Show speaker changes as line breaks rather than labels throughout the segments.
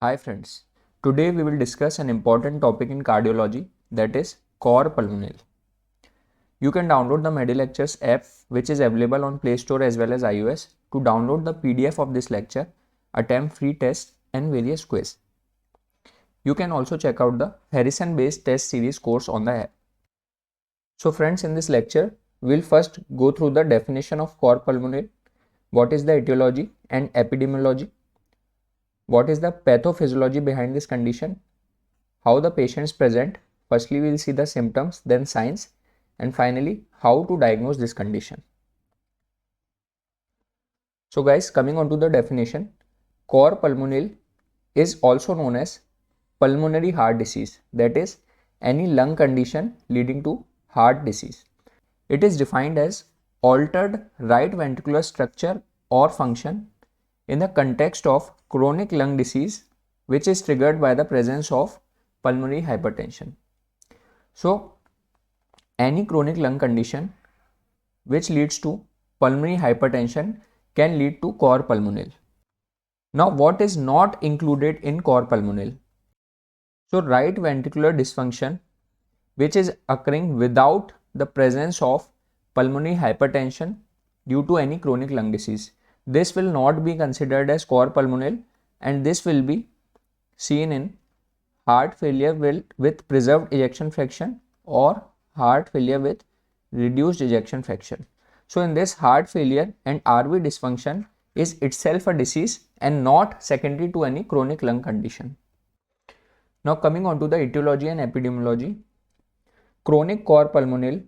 Hi friends, today we will discuss an important topic in cardiology, that is Cor Pulmonale. You can download the MediLectures app which is available on Play Store as well as iOS to download the PDF of this lecture, attempt free tests and various quiz. You can also check out the Harrison based test series course on the app. So friends, in this lecture, we will first go through the definition of Cor Pulmonale, what is the etiology and epidemiology, what is the pathophysiology behind this condition, how the patients present. Firstly, we will see the symptoms, then signs, and finally, how to diagnose this condition. So guys, coming on to the definition, Cor Pulmonale is also known as pulmonary heart disease, that is, any lung condition leading to heart disease. It is defined as altered right ventricular structure or function in the context of chronic lung disease which is triggered by the presence of pulmonary hypertension. So, any chronic lung condition which leads to pulmonary hypertension can lead to Cor Pulmonale. Now, what is not included in Cor Pulmonale? So, right ventricular dysfunction which is occurring without the presence of pulmonary hypertension due to any chronic lung disease. This will not be considered as Cor Pulmonale, and this will be seen in heart failure with preserved ejection fraction or heart failure with reduced ejection fraction. So in this, heart failure and RV dysfunction is itself a disease and not secondary to any chronic lung condition. Now coming on to the etiology and epidemiology, chronic Cor Pulmonale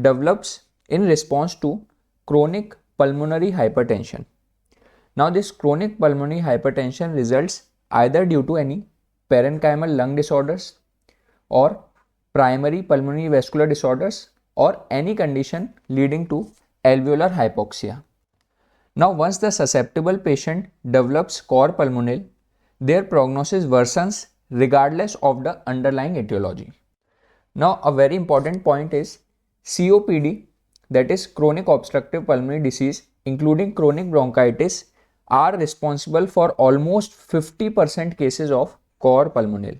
develops in response to chronic pulmonary hypertension. Now this chronic pulmonary hypertension results either due to any parenchymal lung disorders or primary pulmonary vascular disorders or any condition leading to alveolar hypoxia. Now once the susceptible patient develops Cor Pulmonale, their prognosis worsens regardless of the underlying etiology. Now a very important point is COPD, that is chronic obstructive pulmonary disease including chronic bronchitis, are responsible for almost 50% cases of Cor Pulmonale.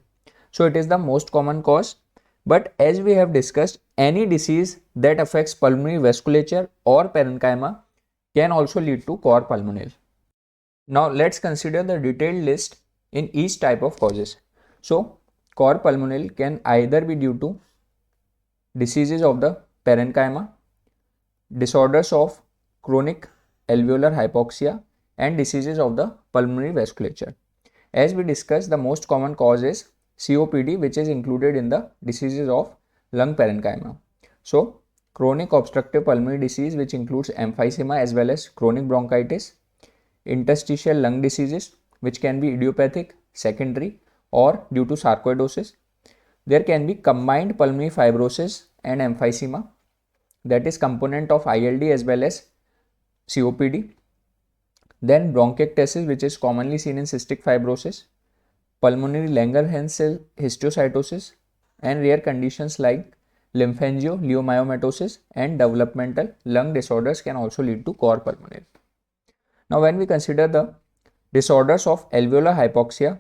So it is the most common cause, but as we have discussed, any disease that affects pulmonary vasculature or parenchyma can also lead to Cor Pulmonale. Now let's consider the detailed list in each type of causes. So Cor Pulmonale can either be due to diseases of the parenchyma, disorders of chronic alveolar hypoxia, and diseases of the pulmonary vasculature. As we discussed, the most common cause is COPD, which is included in the diseases of lung parenchyma. So chronic obstructive pulmonary disease, which includes emphysema as well as chronic bronchitis, interstitial lung diseases, which can be idiopathic, secondary, or due to sarcoidosis. There can be combined pulmonary fibrosis and emphysema, that is component of ILD as well as COPD. Then bronchiectasis, which is commonly seen in cystic fibrosis, pulmonary Langerhans histiocytosis, and rare conditions like lymphangioliomyomatosis and developmental lung disorders can also lead to Cor Pulmonale. Now when we consider the disorders of alveolar hypoxia,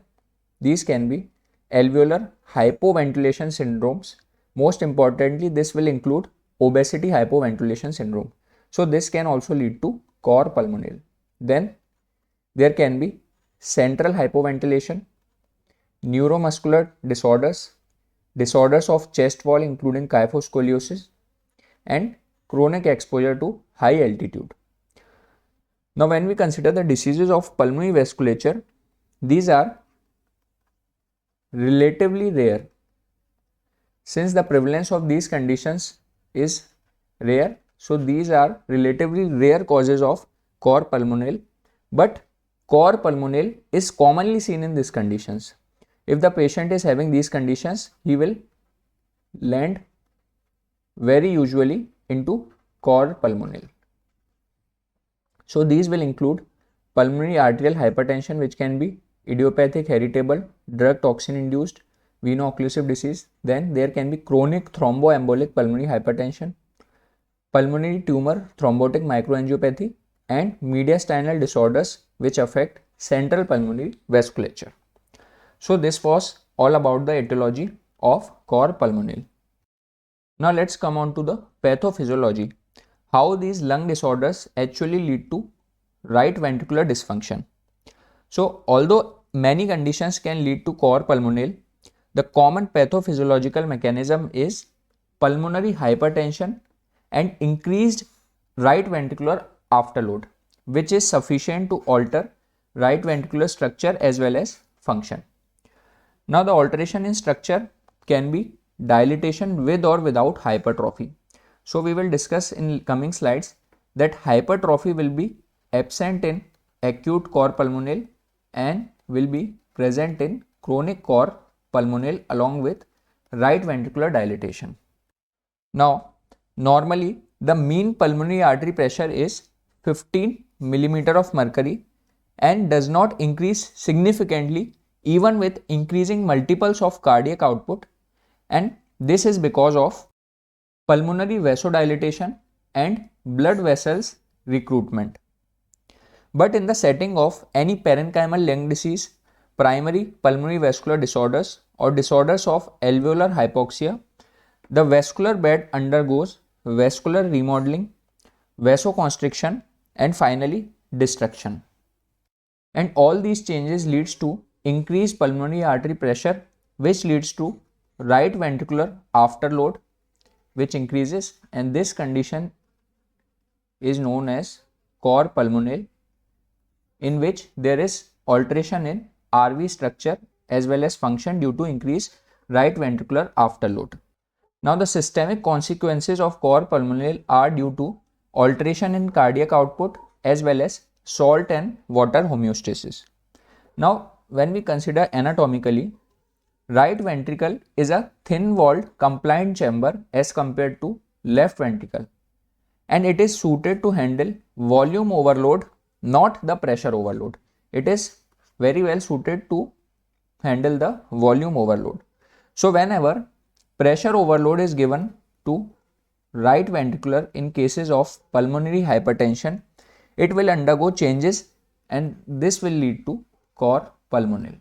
these can be alveolar hypoventilation syndromes. Most importantly, this will include obesity hypoventilation syndrome. So this can also lead to Cor Pulmonale. Then there can be central hypoventilation, neuromuscular disorders, disorders of chest wall including kyphoscoliosis, and chronic exposure to high altitude. Now when we consider the diseases of pulmonary vasculature, these are relatively rare. Since the prevalence of these conditions is rare, so these are relatively rare causes of Cor Pulmonale, but Cor Pulmonale is commonly seen in these conditions. If the patient is having these conditions, he will land very usually into Cor Pulmonale. So these will include pulmonary arterial hypertension, which can be idiopathic, heritable, drug toxin induced, veno-occlusive disease. Then there can be chronic thromboembolic pulmonary hypertension, pulmonary tumor thrombotic microangiopathy, and mediastinal disorders which affect central pulmonary vasculature. So this was all about the etiology of cor pulmonale. Now let's come on to the pathophysiology, how these lung disorders actually lead to right ventricular dysfunction. So although many conditions can lead to cor pulmonale, the common pathophysiological mechanism is pulmonary hypertension and increased right ventricular afterload, which is sufficient to alter right ventricular structure as well as function. Now the alteration in structure can be dilatation with or without hypertrophy. So we will discuss in coming slides that hypertrophy will be absent in acute cor pulmonale and will be present in chronic cor pulmonale along with right ventricular dilatation. Now, normally the mean pulmonary artery pressure is 15 millimeter of mercury and does not increase significantly even with increasing multiples of cardiac output, and this is because of pulmonary vasodilatation and blood vessels recruitment. But in the setting of any parenchymal lung disease, primary pulmonary vascular disorders or disorders of alveolar hypoxia, the vascular bed undergoes vascular remodeling, vasoconstriction and finally destruction. And all these changes leads to increased pulmonary artery pressure, which leads to right ventricular afterload which increases, and this condition is known as cor pulmonale, in which there is alteration in RV structure as well as function due to increased right ventricular afterload. Now the systemic consequences of cor pulmonale are due to alteration in cardiac output as well as salt and water homeostasis. Now when we consider anatomically, right ventricle is a thin walled compliant chamber as compared to left ventricle, and it is suited to handle volume overload, not the pressure overload. It is very well suited to handle the volume overload. So whenever pressure overload is given to right ventricular in cases of pulmonary hypertension, it will undergo changes and this will lead to cor pulmonale.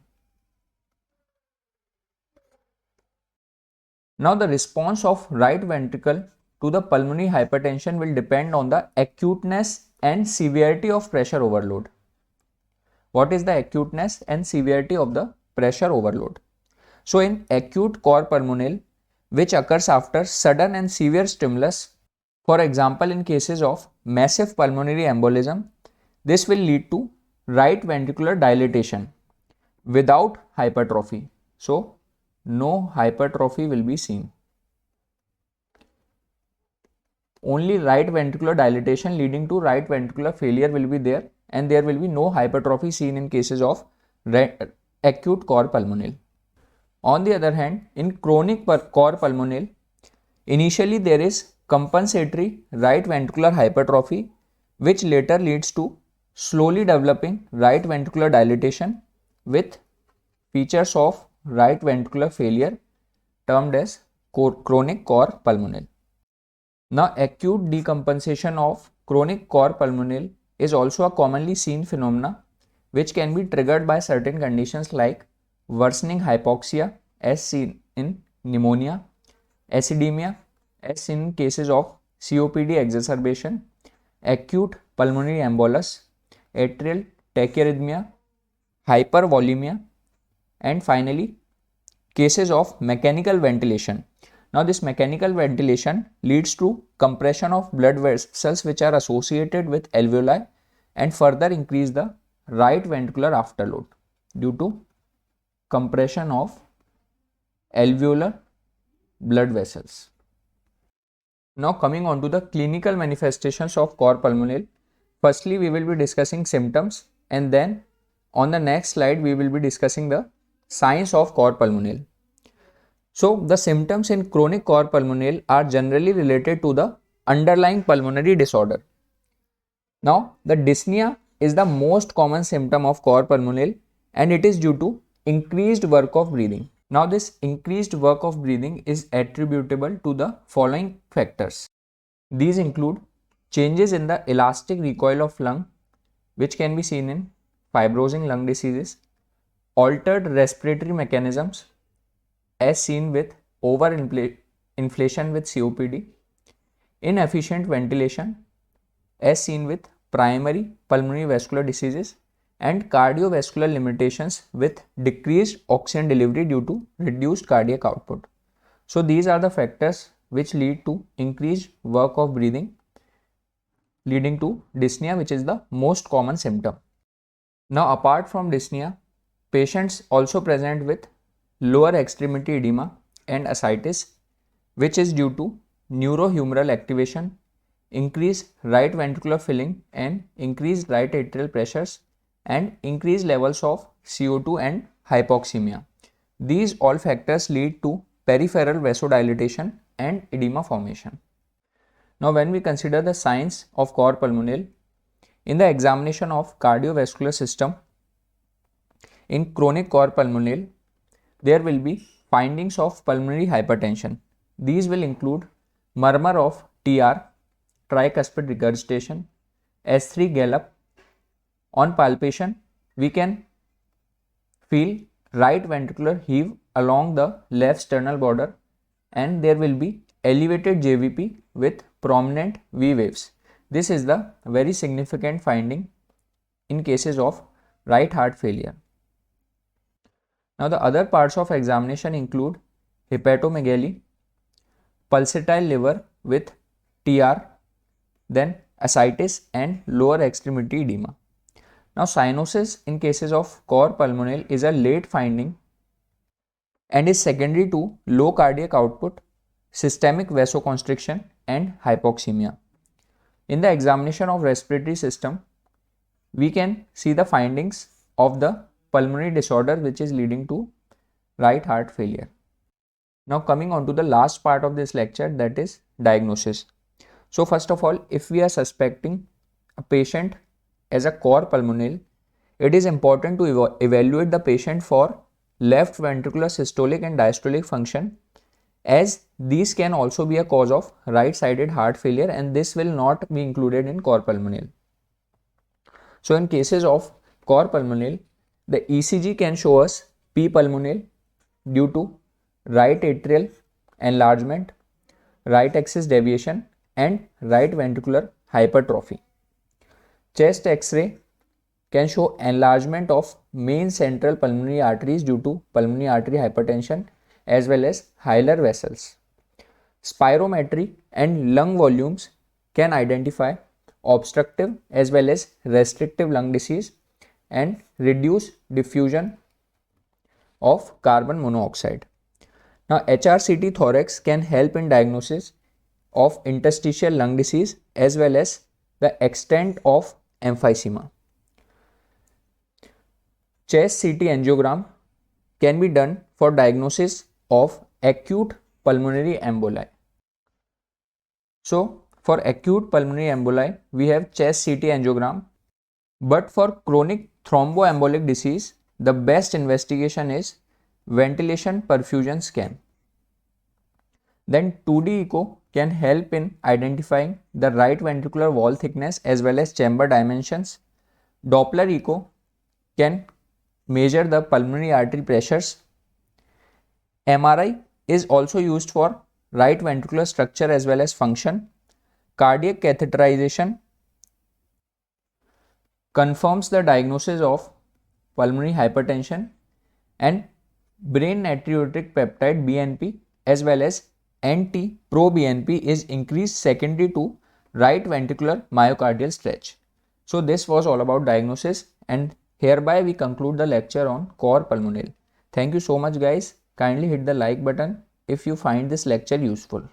Now the response of right ventricle to the pulmonary hypertension will depend on the acuteness and severity of pressure overload. What is the acuteness and severity of the pressure overload? So in acute cor pulmonale, which occurs after sudden and severe stimulus, for example in cases of massive pulmonary embolism, this will lead to right ventricular dilatation without hypertrophy. So no hypertrophy will be seen. Only right ventricular dilatation leading to right ventricular failure will be there, and there will be no hypertrophy seen in cases of acute cor pulmonale. On the other hand, in chronic cor pulmonale, initially there is compensatory right ventricular hypertrophy, which later leads to slowly developing right ventricular dilatation with features of right ventricular failure termed as chronic cor pulmonale. Now, acute decompensation of chronic cor pulmonale is also a commonly seen phenomena which can be triggered by certain conditions like worsening hypoxia as seen in pneumonia, acidemia as seen in cases of COPD exacerbation, acute pulmonary embolus, atrial tachyarrhythmia, hypervolemia, and finally cases of mechanical ventilation. Now this mechanical ventilation leads to compression of blood vessels which are associated with alveoli and further increase the right ventricular afterload due to compression of alveolar blood vessels. Now coming on to the clinical manifestations of cor pulmonale. Firstly, we will be discussing symptoms, and then on the next slide we will be discussing the signs of cor pulmonale. So the symptoms in chronic cor pulmonale are generally related to the underlying pulmonary disorder. Now the dyspnea is the most common symptom of cor pulmonale, and it is due to increased work of breathing. Now this increased work of breathing is attributable to the following factors. These include changes in the elastic recoil of lung, which can be seen in fibrosing lung diseases, altered respiratory mechanisms as seen with overinflation with COPD, inefficient ventilation as seen with primary pulmonary vascular diseases, and cardiovascular limitations with decreased oxygen delivery due to reduced cardiac output. So these are the factors which lead to increased work of breathing, leading to dyspnea, which is the most common symptom. Now apart from dyspnea, patients also present with lower extremity edema and ascites, which is due to neurohumeral activation, increased right ventricular filling and increased right atrial pressures, and increased levels of CO2 and hypoxemia. These all factors lead to peripheral vasodilation and edema formation. Now when we consider the signs of cor pulmonale, in the examination of cardiovascular system, in chronic cor pulmonale, there will be findings of pulmonary hypertension. These will include murmur of TR, tricuspid regurgitation, S3 gallop. On palpation, we can feel right ventricular heave along the left sternal border, and there will be elevated JVP with prominent V waves. This is the very significant finding in cases of right heart failure. Now the other parts of examination include hepatomegaly, pulsatile liver with TR, then ascites and lower extremity edema. Now cyanosis in cases of cor pulmonale is a late finding and is secondary to low cardiac output, systemic vasoconstriction and hypoxemia. In the examination of respiratory system, we can see the findings of the pulmonary disorder which is leading to right heart failure. Now coming on to the last part of this lecture, that is diagnosis. So first of all, if we are suspecting a patient as a cor pulmonale, it is important to evaluate the patient for left ventricular systolic and diastolic function, as these can also be a cause of right-sided heart failure, and this will not be included in cor pulmonale. So in cases of cor pulmonale, the ECG can show us P pulmonale due to right atrial enlargement, right axis deviation and right ventricular hypertrophy. Chest X-ray can show enlargement of main central pulmonary arteries due to pulmonary artery hypertension as well as hilar vessels. Spirometry and lung volumes can identify obstructive as well as restrictive lung disease and reduce diffusion of carbon monoxide. Now HRCT thorax can help in diagnosis of interstitial lung disease as well as the extent of emphysema. Chest CT angiogram can be done for diagnosis of acute pulmonary emboli. So for acute pulmonary emboli, we have chest CT angiogram, but for chronic thromboembolic disease, the best investigation is ventilation perfusion scan. Then 2D echo can help in identifying the right ventricular wall thickness as well as chamber dimensions. Doppler echo can measure the pulmonary artery pressures. MRI is also used for right ventricular structure as well as function. Cardiac catheterization confirms the diagnosis of pulmonary hypertension, and brain natriuretic peptide BNP as well as NT-proBNP is increased secondary to right ventricular myocardial stretch. So this was all about diagnosis, and hereby we conclude the lecture on cor pulmonale. Thank you so much guys. Kindly hit the like button if you find this lecture useful.